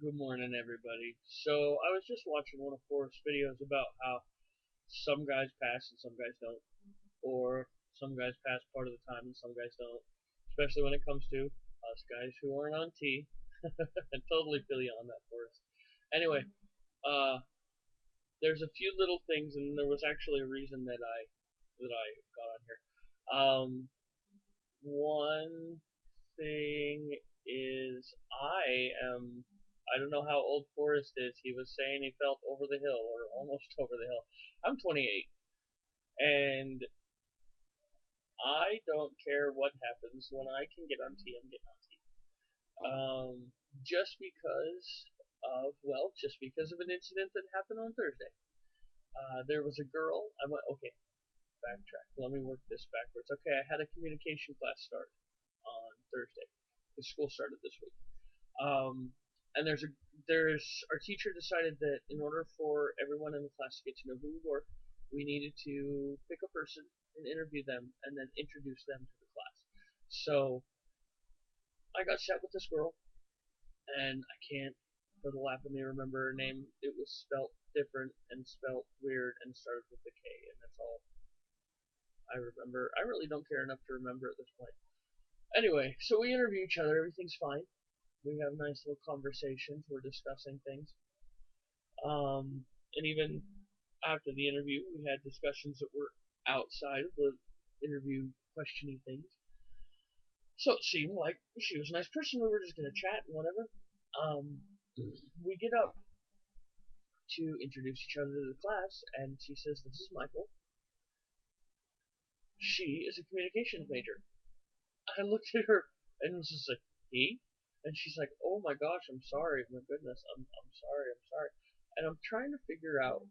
Good morning, everybody. So I was just watching one of Forrest's videos about how some guys pass and some guys don't, or some guys pass part of the time and some guys don't, especially when it comes to us guys who aren't on T. I totally feel you on that, Forrest. Anyway, uh, there's a few little things, and there was actually a reason that I got on here. One thing is I don't know how old Forrest is. He was saying he felt over the hill or almost over the hill. I'm 28 and I don't care what happens when I can get on T. I'm getting on T. Um, just because of an incident that happened on Thursday. There was a girl. I went okay. Backtrack. Let me work this backwards. Okay, I had a communication class start on Thursday. The school started this week. Um, and there's our teacher decided that in order for everyone in the class to get to know who we were, we needed to pick a person and interview them and then introduce them to the class. So I got set with this girl, and I can't for the life of me remember her name. It was spelt different and spelt weird and started with a K, and that's all I remember. I really don't care enough to remember at this point. Anyway, so we interview each other. Everything's fine. We have nice little conversations. We're discussing things. And even after the interview, we had discussions that were outside of the interview questioning things. So it seemed like she was a nice person. We were just going to chat and whatever. Um, we get up to introduce each other to the class, and she says, "This is Michael. She is a communications major." I looked at her and was just like, "He?" And she's like, "Oh my gosh, I'm sorry. My goodness, I'm sorry. I'm sorry." And I'm trying to figure out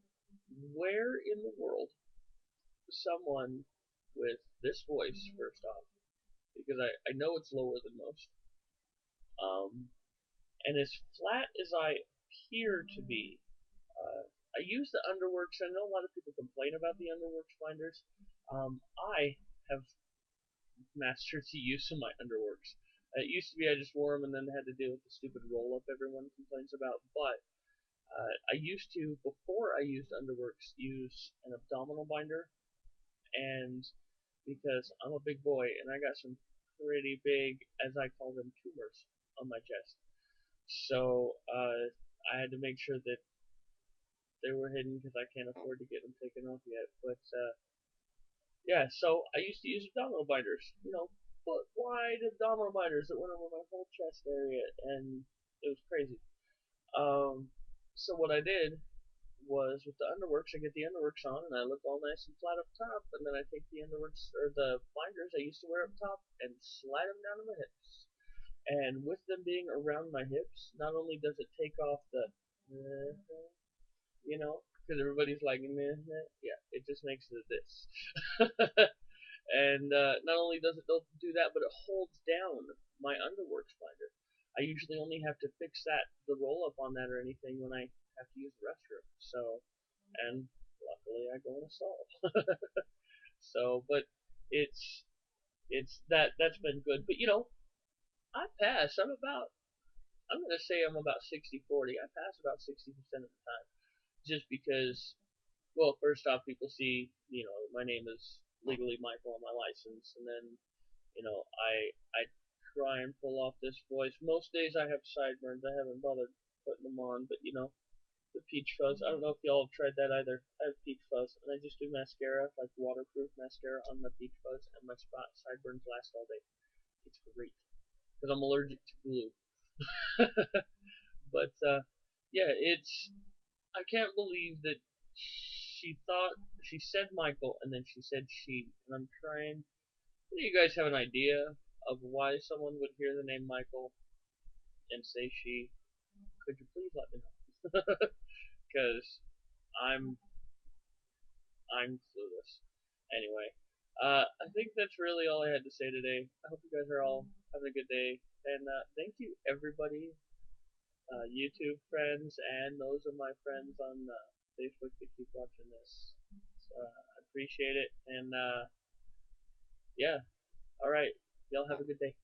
where in the world someone with this voice, first off, because I know it's lower than most, um, and as flat as I appear to be, I use the Underworks. I know a lot of people complain about the Underworks binders. I have mastered the use of my Underworks. It used to be I just wore them and then had to deal with the stupid roll up everyone complains about, but I used to, before I used Underworks, use an abdominal binder, and because I'm a big boy and I got some pretty big, as I call them, tumors on my chest. So I had to make sure that they were hidden because I can't afford to get them taken off yet. But yeah, so I used to use abdominal binders, foot wide abdominal binders that went over my whole chest area, and it was crazy. Um, so what I did was with the Underworks, I get the Underworks on and I look all nice and flat up top, and then I take the Underworks or the binders I used to wear up top and slide them down to my hips. And with them being around my hips, not only does it take off the, because everybody's like, yeah, it just makes it this. And not only does it do that, but it holds down my Underworks binder. I usually only have to fix the roll up on that or anything when I have to use the restroom. So, and luckily I go in a stall. So, but it's that's been good. But I pass. I'm gonna say I'm about 60-40. I pass about 60% of the time, just because. Well, first off, people see my name is legally Michael on my license, and then I try and pull off this voice. Most days I have sideburns. I haven't bothered putting them on, but the peach fuzz. I don't know if y'all have tried that either. I have peach fuzz, and I just do mascara, like waterproof mascara on my peach fuzz, and my sideburns last all day. It's great because I'm allergic to glue. But yeah, I can't believe that she said Michael and then she said she, and I'm trying. Do you guys have an idea of why someone would hear the name Michael and say she? Could you please let me know? Because I'm I'm clueless. Anyway, I think that's really all I had to say today. I hope you guys are all having a good day, and thank you everybody, YouTube friends, and those of my friends on Facebook that keep watching this. So, I appreciate it, and yeah, all right, y'all have a good day.